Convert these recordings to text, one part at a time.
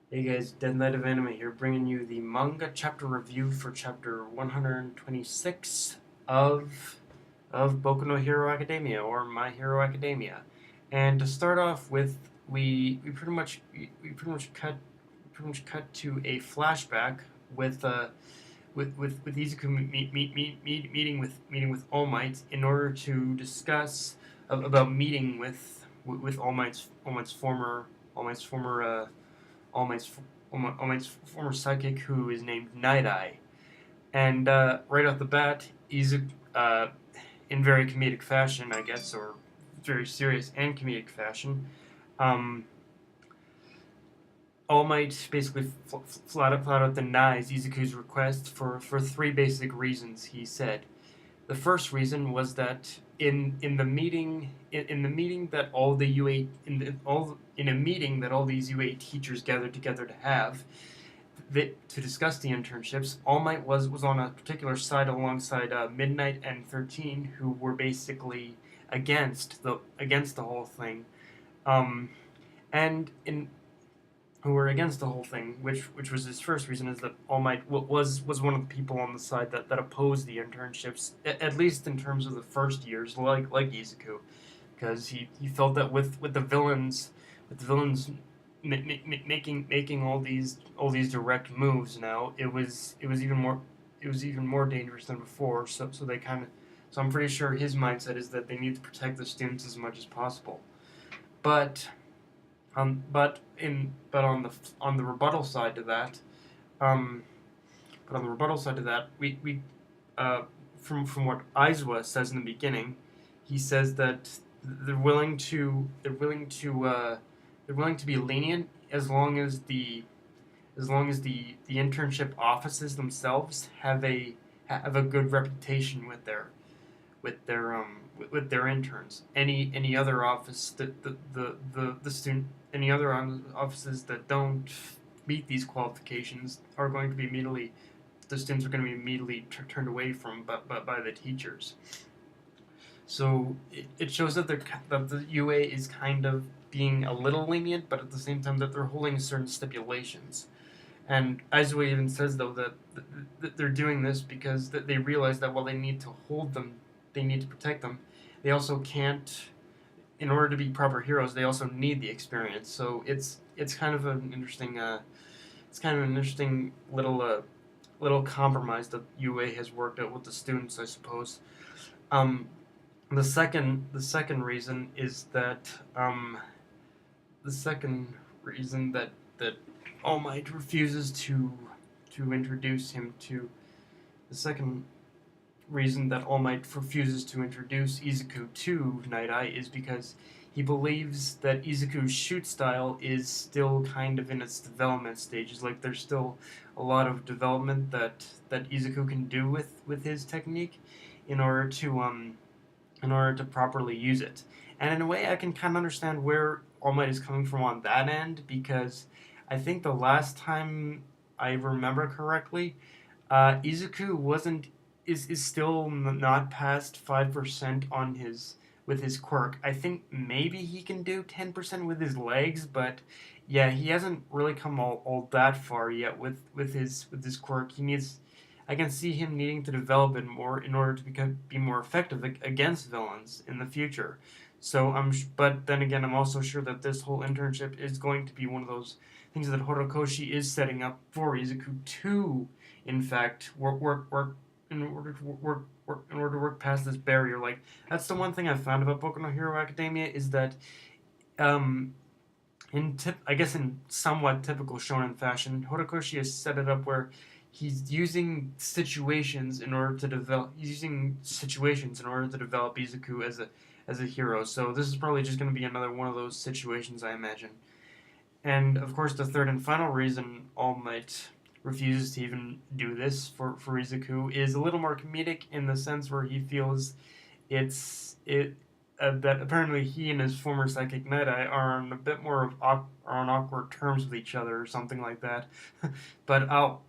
Hey guys, Dead Knight of Anime here, bringing you the manga chapter review for chapter 126 of Boku no Hero Academia, or My Hero Academia. And to start off with, we pretty much cut to a flashback with with Izuku meeting with All Might in order to discuss about meeting with All Might's former All Might's former All Might's All Might's former sidekick, who is named NightEye. And right off the bat, Izuku, in very comedic fashion, I guess, or very serious and comedic fashion, um, All Might basically flat out denies Izuku's request for three basic reasons. He said the first reason was that in the meeting that all the UA in a meeting that all these UA teachers gathered together to have to discuss the internships, All Might was on a particular side alongside Midnight and 13, who were basically against the whole thing, um, and in who were against the whole thing, which was his first reason, is that All Might was one of the people on the side that opposed the internships, at least in terms of the first years, like Izuku, because he felt that with the villains making all these direct moves now, it was even more dangerous than before. So they kind of so I'm pretty sure his mindset is that they need to protect the students as much as possible, but on the rebuttal side to that, um, we from what Aizawa says in the beginning, he says that they're willing to be lenient as long as the internship offices themselves have a good reputation with their interns. Any other office that the student any other offices that don't meet these qualifications are going to be immediately the students are going to be immediately turned away from by the teachers. So it shows that the UA is kind of being a little lenient, but at the same time that they're holding certain stipulations. And Aizawa even says, though, that they're doing this because that they realize that while they need to hold them, they need to protect them, they also can't. In order to be proper heroes, they also need the experience. So it's kind of an interesting little compromise that UA has worked out with the students, I suppose. Um, the second reason is that the second reason that All Might refuses to introduce him to the second reason that All Might refuses to introduce Izuku to NightEye is because he believes that Izuku's shoot style is still kind of in its development stages. Like there's still a lot of development that Izuku can do with his technique in order to properly use it. And in a way, I can kind of understand where All Might is coming from on that end, because I think the last time I remember correctly, Izuku wasn't is still not past 5% on his with his quirk. I think maybe he can do 10% with his legs, but yeah, he hasn't really come all that far yet with his quirk. He needs I can see him needing to develop it more in order to be more effective against villains in the future. But then again, I'm also sure that this whole internship is going to be one of those things that Horikoshi is setting up for Izuku to, in fact, work in order to work past this barrier. Like that's the one thing I've found about Boku no Hero Academia is that, um, I guess in somewhat typical shonen fashion, Horikoshi has set it up where he's using situations in order to develop. He's using situations in order to develop Izuku as a hero. So this is probably just going to be another one of those situations, I imagine. And of course, the third and final reason All Might refuses to even do this for Izuku is a little more comedic in the sense where he feels it that apparently he and his former psychic NightEye are on a bit more of are on awkward terms with each other or something like that. But I'll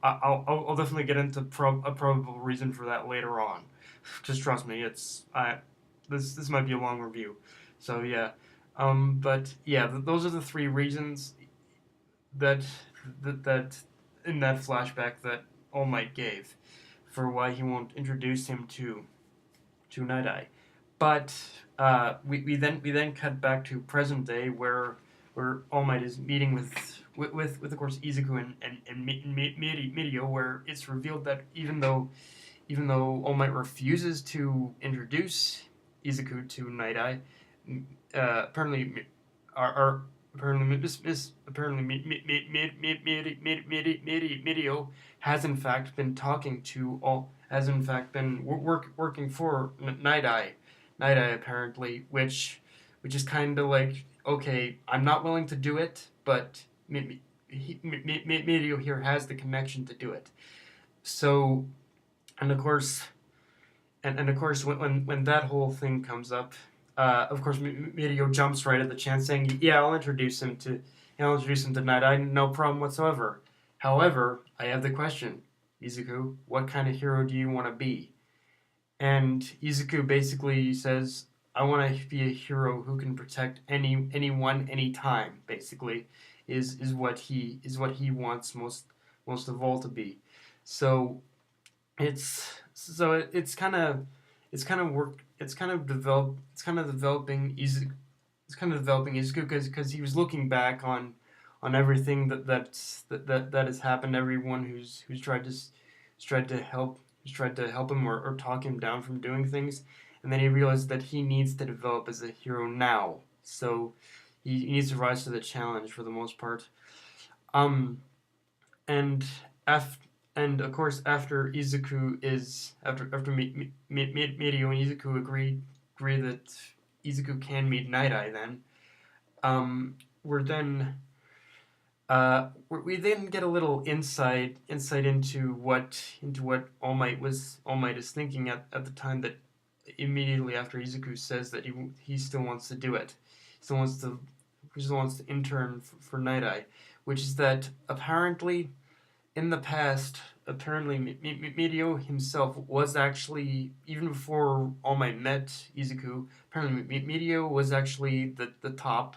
definitely get into a probable reason for that later on. Just trust me, this might be a long review. So yeah, but yeah, those are the three reasons that that in that flashback that All Might gave for why he won't introduce him to NightEye. But we then cut back to present day where All Might is meeting with of course Izuku and Mirio, where it's revealed that even though All Might refuses to introduce Izuku to NightEye, apparently are apparently Mirio has in fact been talking to all has in fact been working for NightEye apparently, which is kind of like, okay, I'm not willing to do it, but Mirio here has the connection to do it. So, and of course, and of course, when that whole thing comes up, of course, Mirio jumps right at the chance, saying, "Yeah, I'll introduce him to NightEye, no problem whatsoever." However, I have the question, Izuku, what kind of hero do you want to be? And Izuku basically says, "I want to be a hero who can protect anyone, anytime." Basically, is what he wants most of all to be. So it's kind of developing Izuku. It's kind of developing Izuku because he was looking back on everything that has happened. Everyone who's tried to help him or talk him down from doing things, and then he realized that he needs to develop as a hero now. So he needs to rise to the challenge for the most part. Um, and after and of course, after Izuku is after Mirio and Izuku agree that Izuku can meet Night-Eye, then we're then we then get a little insight into what All Might is thinking at the time, that immediately after Izuku says that he still wants to do it, he still wants to intern for Night-Eye, which is that apparently in the past, apparently Mirio himself was actually, even before All Might met Izuku, apparently Mirio was actually the top,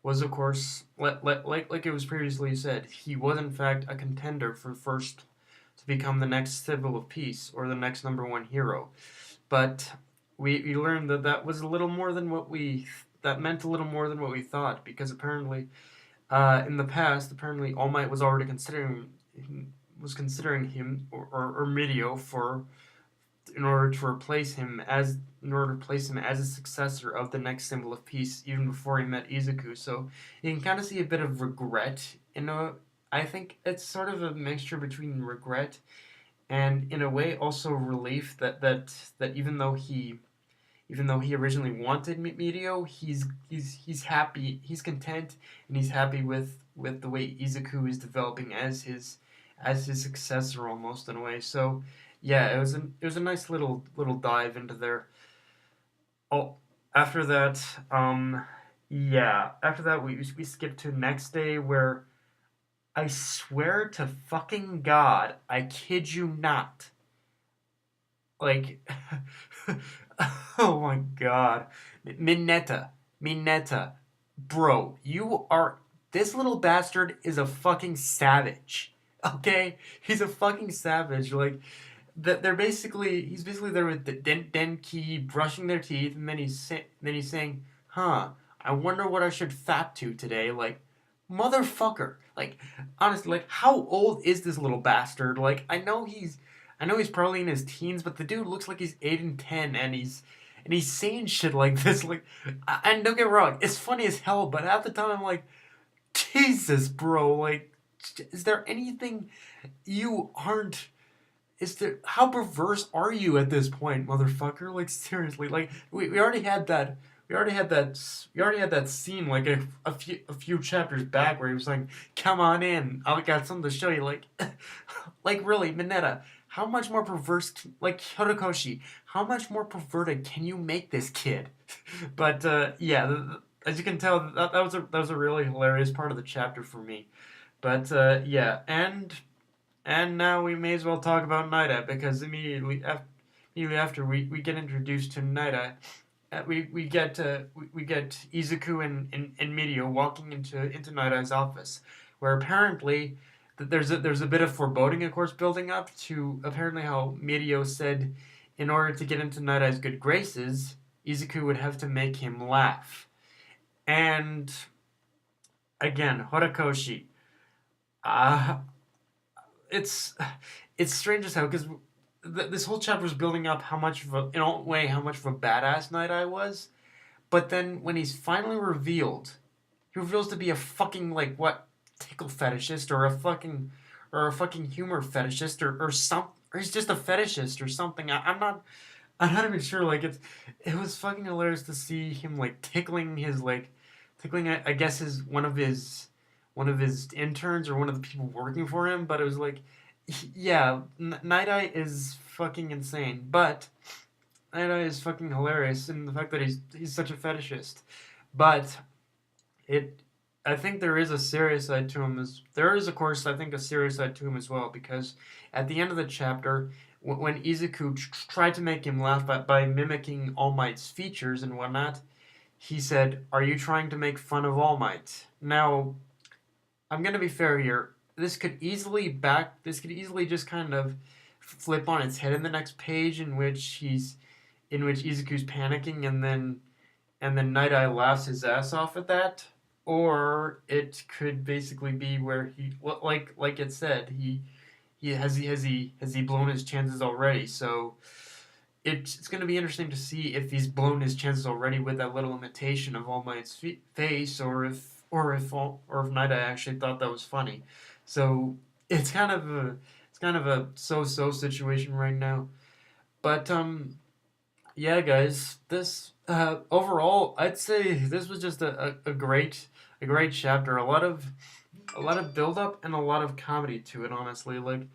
was of course, like it was previously said, he was in fact a contender for first to become the next symbol of peace, or the next number one hero. But we learned that that was a little more than what we, that meant a little more than what we thought, because apparently in the past, apparently All Might was already considering him, or Mirio, for in order to replace him as a successor of the next symbol of peace, even before he met Izuku. So you can kind of see a bit of regret. I think it's sort of a mixture between regret and, in a way, also relief that even though he originally wanted Mirio, he's happy, he's content, and he's happy with the way Izuku is developing as his successor, almost, in a way. So yeah, it was a nice little dive into there. Oh, after that, after that we skip to next day, where I swear to fucking God, I kid you not, like, oh my God, Mineta, bro, this little bastard is a fucking savage. Okay, he's a fucking savage. Like, he's basically there with the Denki brushing their teeth, and then he's saying, "Huh, I wonder what I should fap to today." Like, motherfucker. Like, honestly, like, how old is this little bastard? Like, I know he's probably in his teens, but the dude looks like he's 8 and 10, and he's saying shit like this. Like, and don't get me wrong, it's funny as hell, but at the time I'm like, Jesus, bro. Like, is there anything you aren't? Is there? How perverse are you at this point, motherfucker? Like, seriously. Like, we already had that. We already had that scene like a few chapters back, where he was like, "Come on in, I got something to show you." Like, like, really, Mineta, how much more perverse, like Horikoshi, how much more perverted can you make this kid? But yeah, as you can tell, that was a really hilarious part of the chapter for me. But yeah, and now we may as well talk about NightEye, because immediately after we get introduced to NightEye, we get Izuku and Mirio walking into NightEye's office, where apparently that there's a bit of foreboding, of course, building up to apparently how Mirio said in order to get into NightEye's good graces, Izuku would have to make him laugh. And again, Horikoshi. Uh, it's it's strange as hell because this whole chapter was building up how much of a, in a way, how much of a badass NightEye was. But then when he's finally revealed, he reveals to be a fucking like what tickle fetishist or a fucking humor fetishist or some or he's just a fetishist or something. I'm not even sure. Like it was fucking hilarious to see him like tickling I guess his one of his interns or one of the people working for him. But it was like, yeah, Night Eye is fucking insane, but Night Eye is fucking hilarious in the fact that he's such a fetishist. But it I think there is a serious side to him as there is of course I think a serious side to him as well because at the end of the chapter when Izuku tried to make him laugh by mimicking All Might's features and whatnot, he said, "Are you trying to make fun of All Might?" Now, I'm gonna be fair here. This could easily just kind of flip on its head in the next page in which Izuku's panicking and then Night Eye laughs his ass off at that, or it could basically be where like it said has he blown his chances already? So it's going to be interesting to see if he's blown his chances already with that little imitation of All Might's face, or if Night Eye actually thought that was funny. So it's kind of a so situation right now. But yeah, guys, this overall, I'd say this was just a great chapter. A lot of build up and a lot of comedy to it. Honestly, like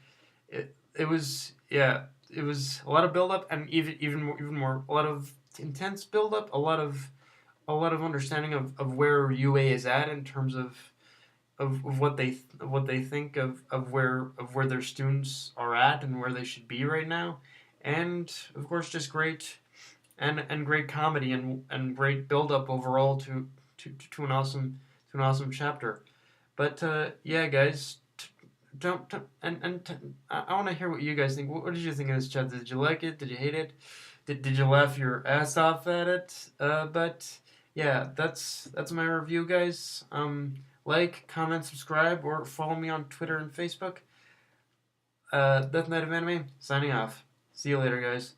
it was it was a lot of build up and even more a lot of intense build up. A lot of understanding of where UA is at in terms of what they think of where their students are at and where they should be right now, and of course just great and great comedy and great build up overall to an awesome chapter. But yeah, guys, don't I want to hear what you guys think. What did you think of this chapter? Did you like it? Did you hate it? Did you laugh your ass off at it? But yeah, that's my review, guys. Like, comment, subscribe, or follow me on Twitter and Facebook. Death Knight of Anime, signing off. See you later, guys.